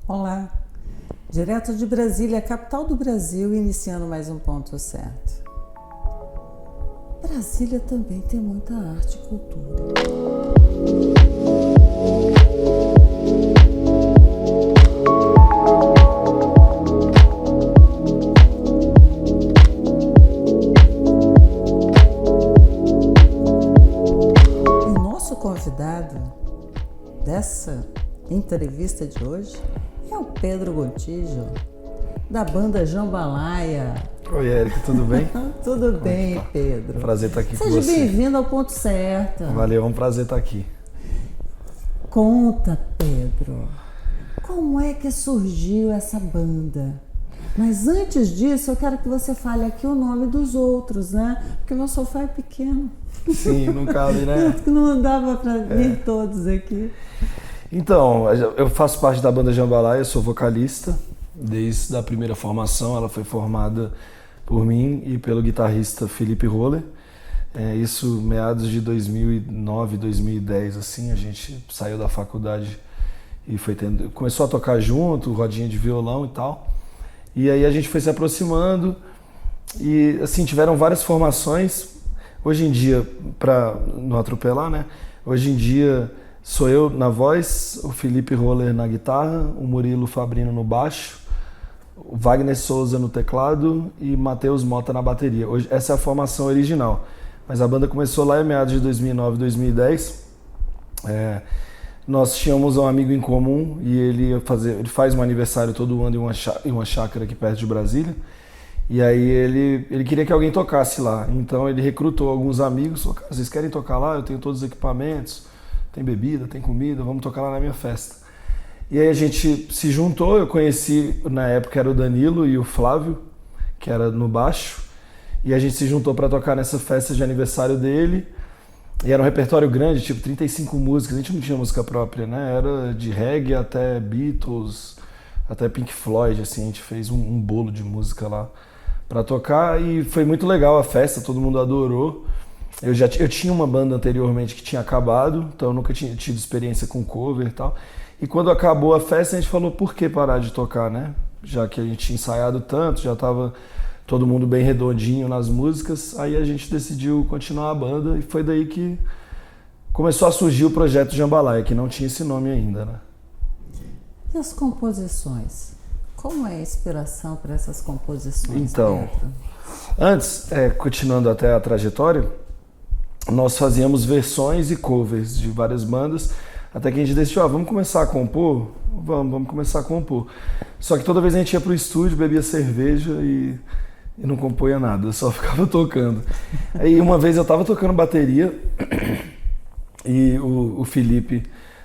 Olá, direto de Brasília, capital do Brasil, iniciando mais um Ponto Certo. Brasília também tem muita arte e cultura. O nosso convidado dessa entrevista de hoje é o Pedro Gontijo, da banda Jambalaya. Oi, Érica, tudo bem? Tudo bem, Pedro. Prazer estar aqui com Seja você. bem-vindo ao Ponto Certo. Valeu, é um prazer estar aqui. Conta, Pedro, como é que surgiu essa banda? Mas antes disso, eu quero que você fale aqui o nome dos outros, né? Porque meu sofá é pequeno. Sim, não cabe, né? Não dava para vir todos aqui. Então, eu faço parte da banda Jambalaya, eu sou vocalista. Desde a primeira formação, ela foi formada por mim e pelo guitarrista Felipe Roller. Isso meados de 2009, 2010, assim, a gente saiu da faculdade e começou a tocar junto, rodinha de violão e tal. E aí a gente foi se aproximando e, assim, tiveram várias formações. Hoje em dia, para não atropelar, né? Hoje em dia sou eu na voz, o Felipe Roller na guitarra, o Murilo Fabrino no baixo, o Wagner Souza no teclado e Matheus Mota na bateria. Hoje, essa é a formação original. Mas a banda começou lá em meados de 2009, 2010. Nós tínhamos um amigo em comum e ele faz um aniversário todo ano em uma chácara aqui perto de Brasília. E aí ele queria que alguém tocasse lá. Então ele recrutou alguns amigos, falou: cara, vocês querem tocar lá? Eu tenho todos os equipamentos, tem bebida, tem comida, vamos tocar lá na minha festa. E aí a gente se juntou, eu conheci, na época era o Danilo e o Flávio, que era no baixo. E a gente se juntou para tocar nessa festa de aniversário dele. E era um repertório grande, tipo 35 músicas, a gente não tinha música própria, né? Era de reggae até Beatles, até Pink Floyd, assim, a gente fez um bolo de música lá para tocar e foi muito legal a festa, todo mundo adorou. Eu tinha uma banda anteriormente que tinha acabado, então eu nunca tinha tido experiência com cover e tal. E quando acabou a festa, a gente falou, por que parar de tocar, né? Já que a gente tinha ensaiado tanto, já tava todo mundo bem redondinho nas músicas, aí a gente decidiu continuar a banda e foi daí que começou a surgir o projeto Jambalaya, que não tinha esse nome ainda, né? E as composições? Como é a inspiração para essas composições, Então, Pedro? antes, continuando até a trajetória, nós fazíamos versões e covers de várias bandas, até que a gente decidiu, vamos começar a compor? Vamos começar a compor. Só que toda vez a gente ia pro estúdio, bebia cerveja e não compunha nada, só ficava tocando. Aí uma vez eu tava tocando bateria e o Felipe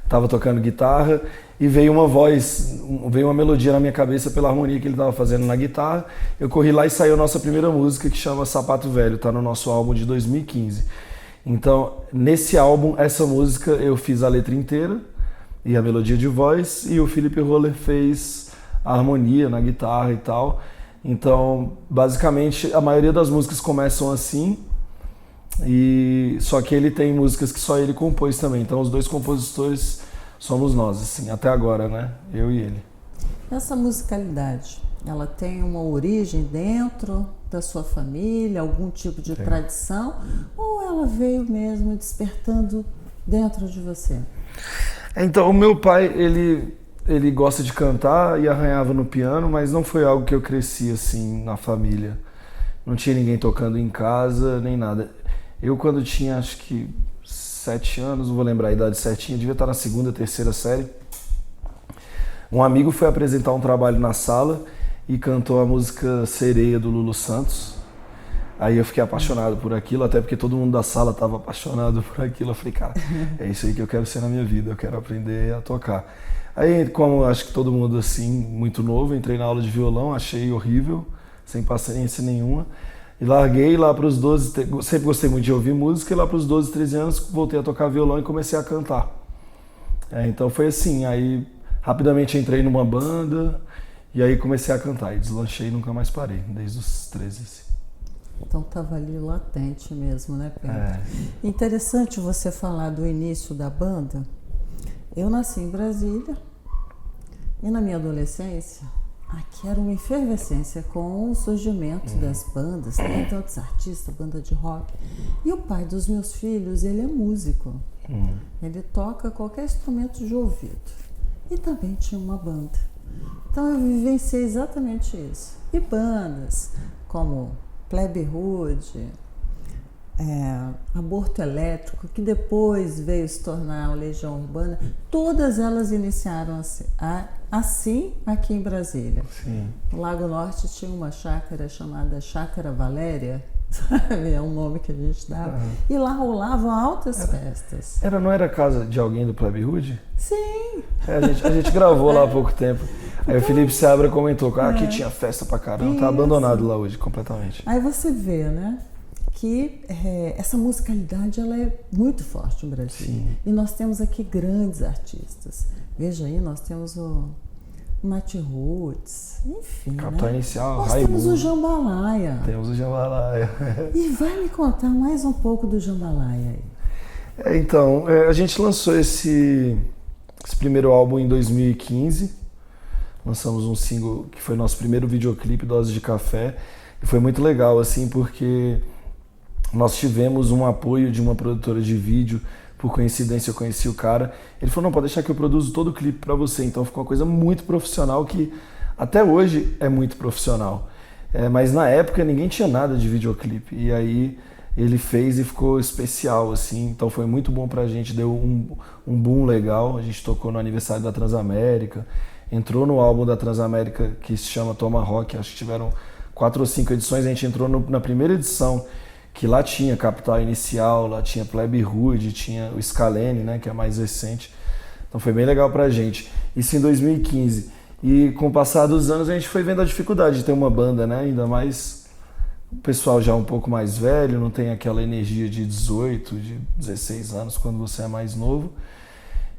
tava tocando guitarra e veio uma melodia na minha cabeça pela harmonia que ele tava fazendo na guitarra. Eu corri lá e saiu a nossa primeira música, que chama Sapato Velho, tá no nosso álbum de 2015. Então, nesse álbum, essa música eu fiz a letra inteira e a melodia de voz, e o Felipe Roller fez a harmonia na guitarra e tal. Então, basicamente, a maioria das músicas começam assim, só que ele tem músicas que só ele compôs também. Então, os dois compositores somos nós, assim, até agora, né? Eu e ele. Essa musicalidade, ela tem uma origem dentro da sua família, algum tipo de tradição, ou ela veio mesmo despertando dentro de você? Então, o meu pai, ele gosta de cantar e arranhava no piano, mas não foi algo que eu cresci assim na família. Não tinha ninguém tocando em casa, nem nada. Eu, quando tinha, acho que 7 anos, não vou lembrar a idade certinha, devia estar na 2ª, 3ª série. Um amigo foi apresentar um trabalho na sala e cantou a música Sereia, do Lulu Santos. Aí eu fiquei apaixonado por aquilo, até porque todo mundo da sala estava apaixonado por aquilo. Eu falei, cara, é isso aí que eu quero ser na minha vida, eu quero aprender a tocar. Aí, como acho que todo mundo assim, muito novo, entrei na aula de violão, achei horrível, sem paciência nenhuma. E larguei lá para os 12, sempre gostei muito de ouvir música, e lá para os 12, 13 anos voltei a tocar violão e comecei a cantar. Então foi assim, aí rapidamente entrei numa banda e aí comecei a cantar e deslanchei e nunca mais parei, desde os 13. Assim. Então estava ali latente mesmo, né, Pedro? Interessante você falar do início da banda. Eu nasci em Brasília, E na minha adolescência, aqui era uma efervescência com o surgimento das bandas, tem tantos artistas, banda de rock. E o pai dos meus filhos, ele é músico. Ele toca qualquer instrumento de ouvido. E também tinha uma banda. Então eu vivenciei exatamente isso. E bandas como Plebe Rude, Aborto Elétrico, que depois veio se tornar a Legião Urbana, todas elas iniciaram assim aqui em Brasília. Sim. No Lago Norte tinha uma chácara chamada Chácara Valéria, sabe? É um nome que a gente dava. E lá rolavam altas festas. Não era a casa de alguém do Plebe Rude? Sim! A gente gravou lá há pouco tempo. Aí o Felipe Seabra comentou que aqui tinha festa pra caramba, tá abandonado lá hoje completamente. Aí você vê, né? Que essa musicalidade ela é muito forte no Brasil. Sim. E nós temos aqui grandes artistas. Veja aí, nós temos o Nat Roots, enfim. Capital né? Inicial, nós Raimundo. temos o Jambalaya. Temos o Jambalaya. E vai me contar mais um pouco do Jambalaya aí. Então, a gente lançou esse primeiro álbum em 2015. Lançamos um single que foi nosso primeiro videoclipe, Dose de Café. E foi muito legal, assim, porque nós tivemos um apoio de uma produtora de vídeo. Por coincidência eu conheci o cara. Ele falou, não, pode deixar que eu produzo todo o clipe pra você. Então ficou uma coisa muito profissional que até hoje é muito profissional. Mas na época ninguém tinha nada de videoclipe. E aí ele fez e ficou especial, assim. Então foi muito bom pra gente, deu um boom legal. A gente tocou no aniversário da Transamérica. Entrou no álbum da Transamérica que se chama Toma Rock. Acho que tiveram 4 ou 5 edições. A gente entrou na primeira edição, que lá tinha Capital Inicial, lá tinha Plebe Rude, tinha o Scalene, né, que é mais recente. Então foi bem legal pra gente. Isso em 2015. E com o passar dos anos a gente foi vendo a dificuldade de ter uma banda, né? Ainda mais o pessoal já um pouco mais velho, não tem aquela energia de 18, de 16 anos quando você é mais novo.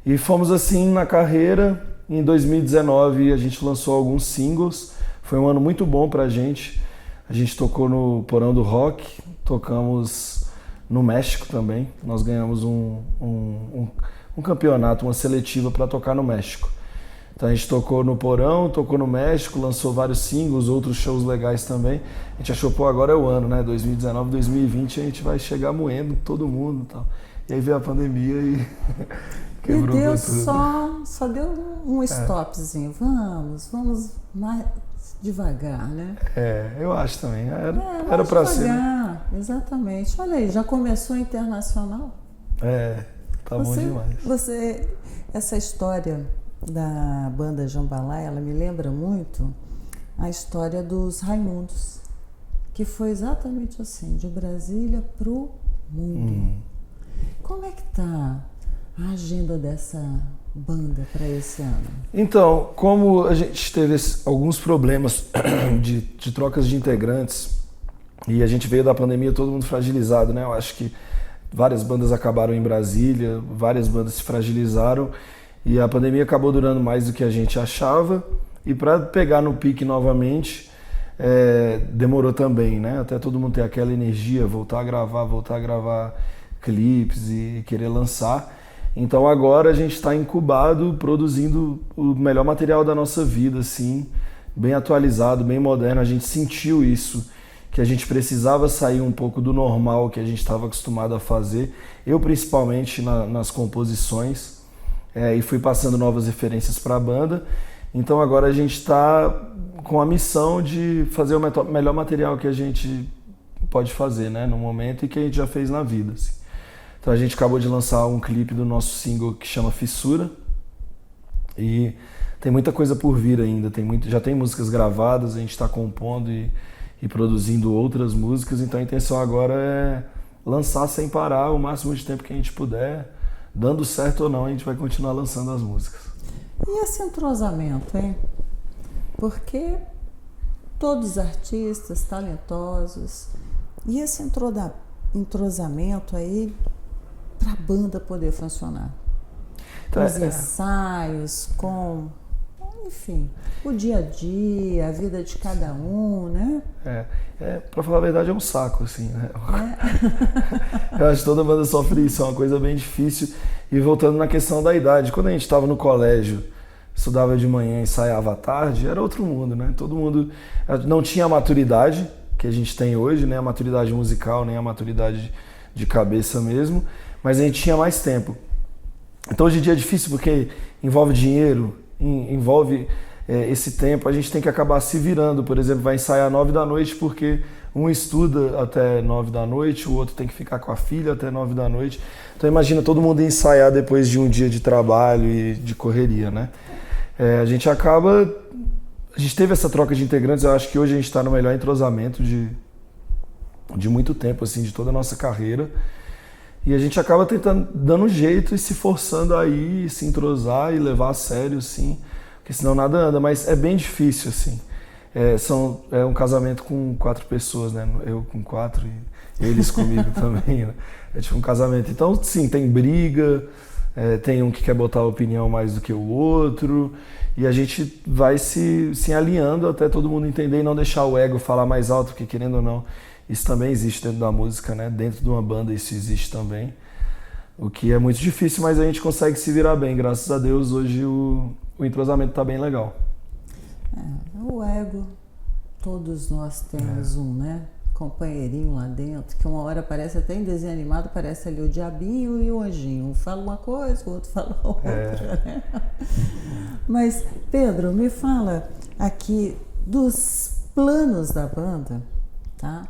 E fomos assim na carreira. Em 2019 a gente lançou alguns singles. Foi um ano muito bom pra gente. A gente tocou no Porão do Rock, tocamos no México também. Nós ganhamos um campeonato, uma seletiva para tocar no México. Então a gente tocou no Porão, tocou no México, lançou vários singles, outros shows legais também. A gente achou, pô, agora é o ano, né? 2019, 2020 a gente vai chegar moendo todo mundo e tal. E aí veio a pandemia e quebrou e Deus tudo. só deu um stopzinho. Vamos mais devagar, né? Eu acho também. Era pra ser. Devagar, exatamente. Olha aí, já começou internacional? Tá bom demais. Essa história da banda Jambalaya, ela me lembra muito a história dos Raimundos, que foi exatamente assim, de Brasília pro mundo. Como é que tá a agenda dessa banda para esse ano? Então, como a gente teve alguns problemas de trocas de integrantes e a gente veio da pandemia todo mundo fragilizado, né? Eu acho que várias bandas acabaram em Brasília, várias bandas se fragilizaram e a pandemia acabou durando mais do que a gente achava e para pegar no pique novamente demorou também, né? Até todo mundo ter aquela energia, voltar a gravar clipes e querer lançar. Então agora a gente está incubado, produzindo o melhor material da nossa vida, assim, bem atualizado, bem moderno. A gente sentiu isso, que a gente precisava sair um pouco do normal que a gente estava acostumado a fazer. Eu principalmente nas composições, e fui passando novas referências para a banda. Então agora a gente está com a missão de fazer o melhor material que a gente pode fazer, né, no momento e que a gente já fez na vida, assim. Então a gente acabou de lançar um clipe do nosso single que chama Fissura e tem muita coisa por vir ainda, já tem músicas gravadas, a gente está compondo e produzindo outras músicas, então a intenção agora é lançar sem parar o máximo de tempo que a gente puder, dando certo ou não, a gente vai continuar lançando as músicas. E esse entrosamento, hein? Porque todos artistas talentosos, e esse entrosamento aí para a banda poder funcionar. Com os ensaios, enfim, o dia a dia, a vida de cada um, né? Pra falar a verdade, é um saco, assim, né? Eu acho que toda banda sofre isso, é uma coisa bem difícil. E voltando na questão da idade, quando a gente estava no colégio, estudava de manhã, ensaiava à tarde, era outro mundo, né? Todo mundo não tinha a maturidade que a gente tem hoje, nem a maturidade musical, nem a maturidade de cabeça mesmo, mas a gente tinha mais tempo. Então hoje em dia é difícil porque envolve dinheiro, envolve esse tempo, a gente tem que acabar se virando. Por exemplo, vai ensaiar 9 da noite porque um estuda até 9 da noite, o outro tem que ficar com a filha até 9 da noite. Então imagina todo mundo ensaiar depois de um dia de trabalho e de correria, né? A gente teve essa troca de integrantes, eu acho que hoje a gente está no melhor entrosamento de muito tempo, assim, de toda a nossa carreira. E a gente acaba tentando, dando um jeito e se forçando aí, se entrosar e levar a sério, assim, porque senão nada anda, mas é bem difícil, assim. É um casamento com 4 pessoas, né? Eu com 4 e eles comigo também, né? É tipo um casamento. Então, sim, tem briga, tem um que quer botar a opinião mais do que o outro, e a gente vai se alinhando até todo mundo entender e não deixar o ego falar mais alto, porque querendo ou não, isso também existe dentro da música, né? Dentro de uma banda isso existe também, o que é muito difícil, mas a gente consegue se virar bem, graças a Deus. Hoje o entrosamento tá bem legal. O ego, todos nós temos um, né? Companheirinho lá dentro, que uma hora parece até em desenho animado, parece ali o diabinho e o anjinho. Um fala uma coisa, o outro fala outra, né? Mas, Pedro, me fala aqui dos planos da banda, tá?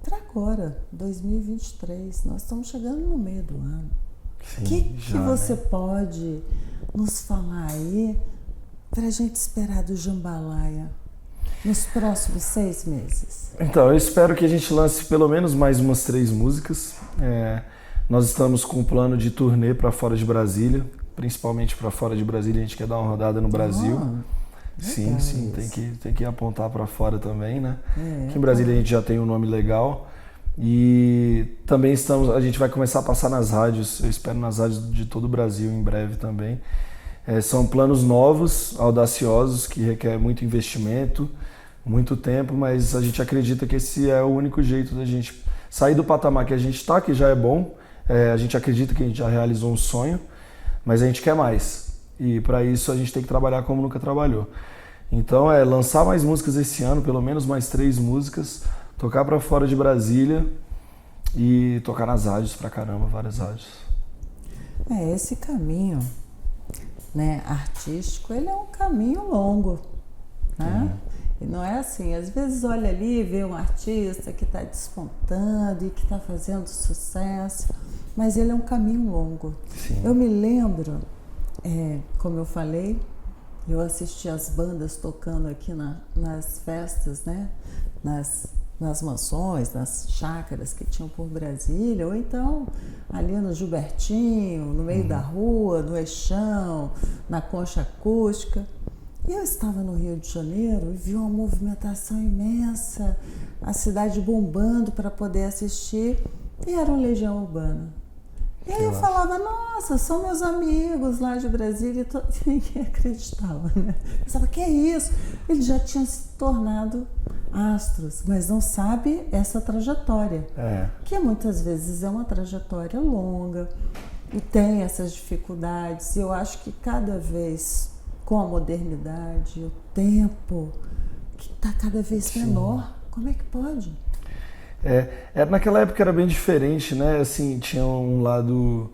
Para agora, 2023, nós estamos chegando no meio do ano. O que você pode nos falar aí para a gente esperar do Jambalaya nos próximos 6 meses? Então, eu espero que a gente lance pelo menos mais umas 3 músicas. Nós estamos com um plano de turnê para fora de Brasília, principalmente para fora de Brasília. A gente quer dar uma rodada no Brasil. Sim, tem que apontar para fora também, né? Aqui em Brasília a gente já tem um nome legal. E também a gente vai começar a passar nas rádios, eu espero nas rádios de todo o Brasil em breve também. São planos novos, audaciosos, que requer muito investimento, muito tempo, mas a gente acredita que esse é o único jeito da gente sair do patamar que a gente está, que já é bom. A gente acredita que a gente já realizou um sonho, mas a gente quer mais. E para isso a gente tem que trabalhar como nunca trabalhou. Então lançar mais músicas esse ano, pelo menos mais 3 músicas, tocar para fora de Brasília e tocar nas rádios pra caramba, várias rádios. Esse caminho, né, artístico, ele é um caminho longo, né? E não é assim, às vezes olha ali e vê um artista que está despontando e que está fazendo sucesso, mas ele é um caminho longo. Sim. Eu me lembro, como eu falei, eu assisti as bandas tocando aqui nas festas, né? Nas mansões, nas chácaras que tinham por Brasília, ou então ali no Gilbertinho, no meio da rua, no Eixão, na Concha Acústica. E eu estava no Rio de Janeiro e vi uma movimentação imensa, a cidade bombando para poder assistir, e era o Legião Urbana. E aí eu falava, nossa, são meus amigos lá de Brasília, e ninguém acreditava, né? Eu pensava, que é isso? Eles já tinham se tornado astros, mas não sabe essa trajetória, que muitas vezes é uma trajetória longa e tem essas dificuldades. E eu acho que cada vez com a modernidade, o tempo que está cada vez menor, como é que pode? Naquela época era bem diferente, né? Assim, tinha um lado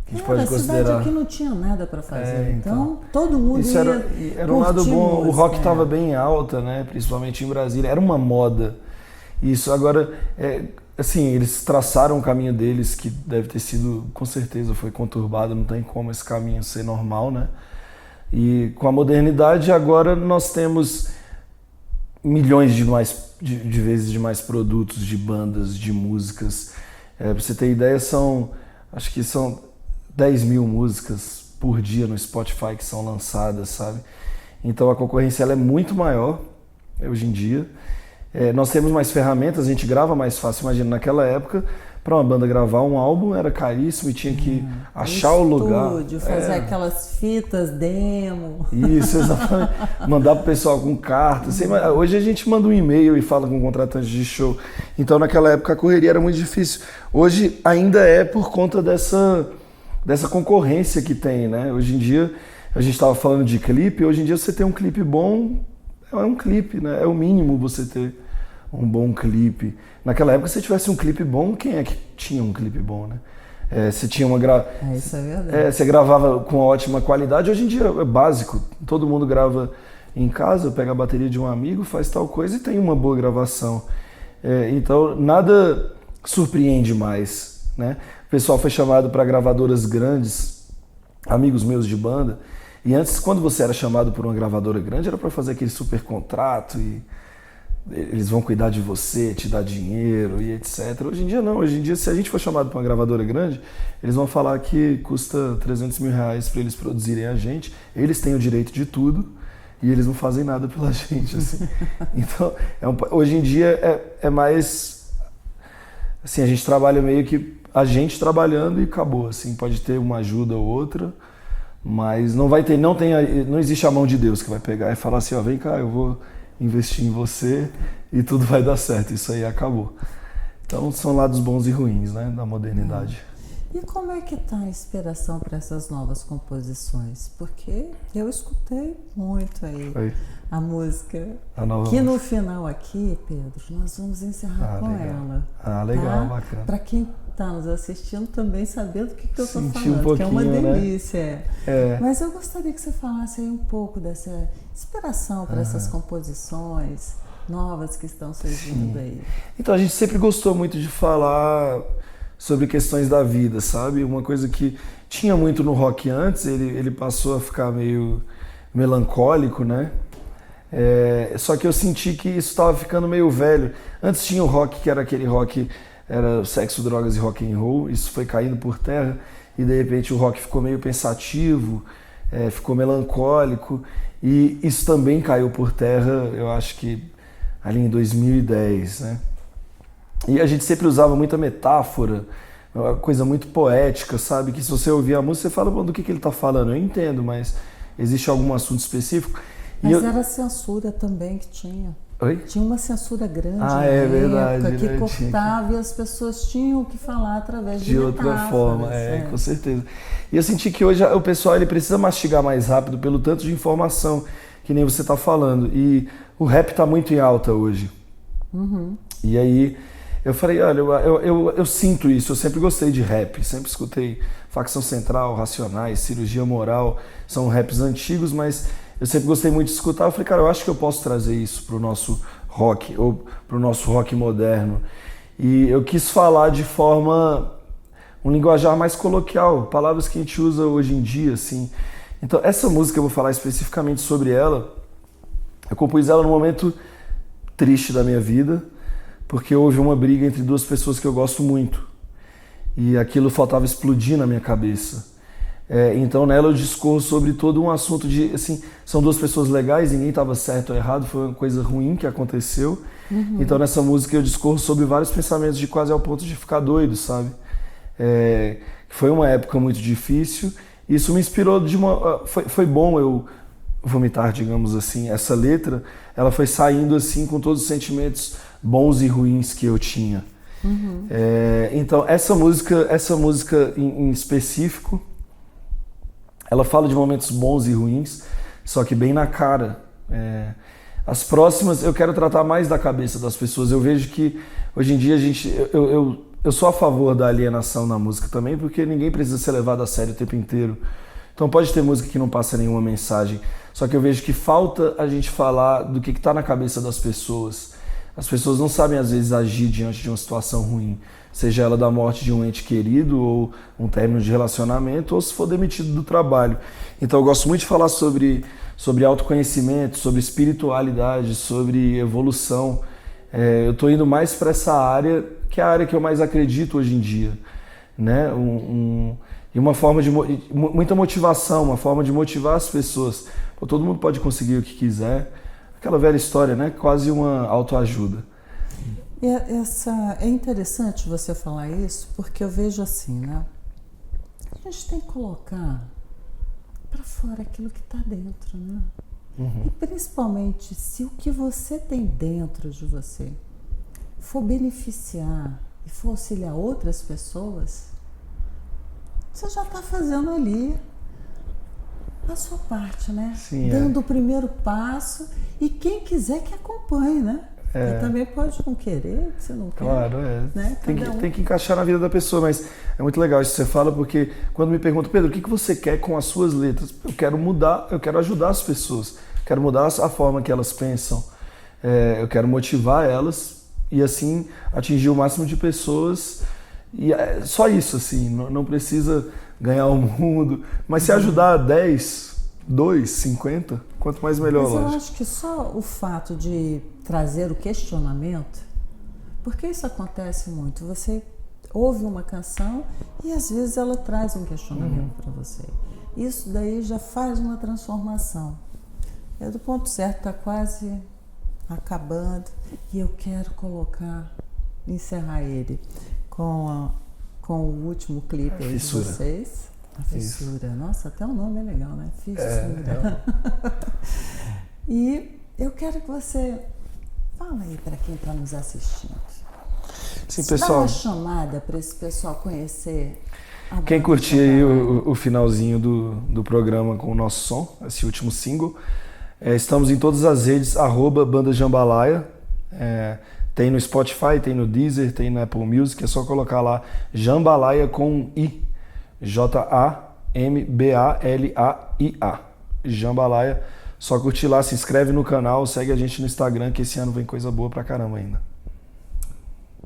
que a gente pode considerar. A cidade aqui não tinha nada para fazer, então todo mundo isso era um lado bom. O rock estava bem alta, né? Principalmente em Brasília, era uma moda. Isso agora, assim, eles traçaram o caminho deles que deve ter sido, com certeza, foi conturbado. Não tem como esse caminho ser normal, né? E com a modernidade agora nós temos milhões de vezes de mais produtos, de bandas, de músicas. Pra você ter ideia, acho que são 10 mil músicas por dia no Spotify que são lançadas, sabe? Então a concorrência ela é muito maior hoje em dia. Nós temos mais ferramentas, a gente grava mais fácil. Imagina, naquela época, para uma banda gravar um álbum era caríssimo e tinha que achar o lugar. Fazer aquelas fitas demo. Isso, exatamente. Mandar pro pessoal com carta. Assim, hoje a gente manda um e-mail e fala com o contratante de show. Então naquela época a correria era muito difícil. Hoje ainda é por conta dessa concorrência que tem, né? Hoje em dia a gente estava falando de clipe, hoje em dia você ter um clipe bom é um clipe, né? É o mínimo você ter um bom clipe. Naquela época, se tivesse um clipe bom, quem é que tinha um clipe bom, né? Você tinha uma isso é verdade. você gravava com ótima qualidade. Hoje em dia é básico. Todo mundo grava em casa, pega a bateria de um amigo, faz tal coisa e tem uma boa gravação. Então, nada surpreende mais, né? O pessoal foi chamado para gravadoras grandes, amigos meus de banda, e antes, quando você era chamado por uma gravadora grande, era para fazer aquele super contrato e eles vão cuidar de você, te dar dinheiro e etc. Hoje em dia não. Hoje em dia, se a gente for chamado para uma gravadora grande, eles vão falar que custa 300 mil reais para eles produzirem a gente. Eles têm o direito de tudo e eles não fazem nada pela gente. Assim. Então, hoje em dia é mais... Assim, a gente trabalha meio que a gente trabalhando e acabou. Assim, pode ter uma ajuda ou outra, mas não vai ter, não existe a mão de Deus que vai pegar e falar assim, ó, vem cá, eu vou investir em você e tudo vai dar certo. Isso aí acabou. Então são lados bons e ruins, né, da modernidade. E como é que tá a inspiração para essas novas composições? Porque eu escutei muito aí a música. Que no final aqui, Pedro, nós vamos encerrar com legal. ela. Legal, tá? Bacana. Para quem está nos assistindo também saber do que eu estou falando, um que é uma delícia. Né? Mas eu gostaria que você falasse aí um pouco dessa inspiração para essas composições novas que estão surgindo aí. Então a gente sempre gostou muito de falar sobre questões da vida, sabe? Uma coisa que tinha muito no rock antes, ele passou a ficar meio melancólico, né? Só que eu senti que isso estava ficando meio velho. Antes tinha o rock que era aquele rock, era sexo, drogas e rock and roll, isso foi caindo por terra e de repente o rock ficou meio pensativo, ficou melancólico e isso também caiu por terra, eu acho que ali em 2010, né? E a gente sempre usava muita metáfora, uma coisa muito poética, sabe? Que se você ouvir a música, você fala, bom, do que ele está falando? Eu entendo, mas existe algum assunto específico? Mas era a censura também que tinha. Oi? Tinha uma censura grande na verdade, época, que né? cortava e as pessoas tinham que falar através de outra forma, com certeza. E eu senti que hoje o pessoal ele precisa mastigar mais rápido pelo tanto de informação que nem você está falando. E o rap está muito em alta hoje. E aí eu falei, olha, eu sinto isso, eu sempre gostei de rap, sempre escutei Facção Central, Racionais, Cirurgia Moral, são raps antigos, mas eu sempre gostei muito de escutar. Eu falei, cara, eu acho que eu posso trazer isso pro nosso rock, ou pro nosso rock moderno. E eu quis falar de forma, um linguajar mais coloquial, palavras que a gente usa hoje em dia, assim. Então, essa música, eu vou falar especificamente sobre ela, eu compus ela num momento triste da minha vida, porque houve uma briga entre duas pessoas que eu gosto muito. E aquilo faltava explodir na minha cabeça. Então nela eu discorro sobre todo um assunto de, assim, são duas pessoas legais, ninguém estava certo ou errado, foi uma coisa ruim que aconteceu. Então nessa música eu discorro sobre vários pensamentos de quase ao ponto de ficar doido, sabe? Foi uma época muito difícil, isso me inspirou foi bom eu vomitar, digamos assim, essa letra, ela foi saindo assim com todos os sentimentos bons e ruins que eu tinha. Então essa música em específico, ela fala de momentos bons e ruins, só que bem na cara. As próximas eu quero tratar mais da cabeça das pessoas. Eu vejo que hoje em dia eu sou a favor da alienação na música também, porque ninguém precisa ser levado a sério o tempo inteiro. Então pode ter música que não passa nenhuma mensagem, só que eu vejo que falta a gente falar do que está na cabeça das pessoas. As pessoas não sabem às vezes agir diante de uma situação ruim, seja ela da morte de um ente querido ou um término de relacionamento ou se for demitido do trabalho. Então eu gosto muito de falar sobre autoconhecimento, sobre espiritualidade, sobre evolução. Eu estou indo mais para essa área, que é a área que eu mais acredito hoje em dia, né? E uma forma de muita motivação, uma forma de motivar as pessoas. Todo mundo pode conseguir o que quiser. Aquela velha história, né? Quase uma autoajuda. É interessante você falar isso, porque eu vejo assim, né? A gente tem que colocar para fora aquilo que está dentro, né? E principalmente se o que você tem dentro de você for beneficiar e for auxiliar outras pessoas, você já está fazendo ali a sua parte, né? Sim, dando o primeiro passo, e quem quiser que acompanhe, né? Porque também pode não querer, se não quer. Claro, né? Tem que encaixar na vida da pessoa, mas é muito legal isso que você fala, porque quando me perguntam, Pedro, o que você quer com as suas letras? Eu quero mudar, eu quero ajudar as pessoas, quero mudar a forma que elas pensam, eu quero motivar elas e assim atingir o máximo de pessoas, e é só isso, assim, não precisa ganhar o mundo, mas se ajudar 10, 2, 50, quanto mais melhor, mas lógico. eu acho que só o fato de trazer o questionamento, porque isso acontece muito, você ouve uma canção e às vezes ela traz um questionamento para você. Isso daí já faz uma transformação. Do ponto certo, está quase acabando, e eu quero encerrar ele com o último clipe aí de vocês. A Fissura. Isso. Nossa, até o nome é legal, né? Fissura. E eu quero que você fala aí para quem está nos assistindo. Sim, pessoal. Dá uma chamada para esse pessoal conhecer a quem curtir aí o finalzinho do programa com o nosso som, esse último single. Estamos em todas as redes, @Banda Jambalaya. Tem no Spotify, tem no Deezer, tem no Apple Music. É só colocar lá Jambalaya com I. Jambalaia. Jambalaya. Só curtir lá, se inscreve no canal, segue a gente no Instagram, que esse ano vem coisa boa pra caramba ainda.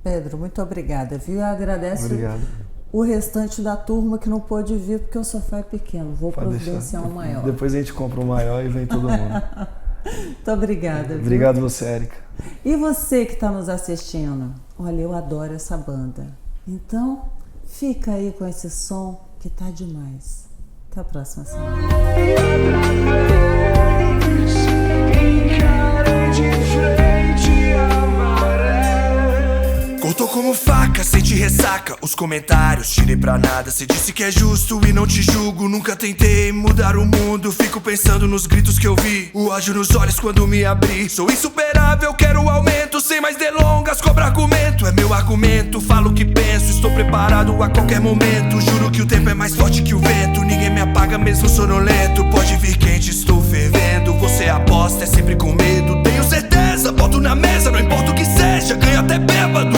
Pedro, muito obrigada, viu? Eu agradeço o restante da turma que não pôde vir porque o sofá é pequeno. Vou providenciar um maior. Depois a gente compra um maior e vem todo mundo. Muito obrigada. Obrigado viu? Você, Érica. E você que está nos assistindo, olha, eu adoro essa banda. Então, fica aí com esse som que tá demais. Até a próxima semana. Cortou como faca, sente ressaca. Os comentários, tirei pra nada. Cê disse que é justo e não te julgo. Nunca tentei mudar o mundo. Fico pensando nos gritos que eu vi, o ódio nos olhos quando me abri. Sou insuperável, quero aumento. Sem mais delongas, cobra argumento. É meu argumento, falo o que penso. Estou preparado a qualquer momento. Juro que o tempo é mais forte que o vento. Ninguém me apaga mesmo sonolento. Pode vir quente, estou fervendo. Você aposta, é sempre com medo. Tenho certeza, boto na mesa, não importa o que seja. Ganho até bêbado.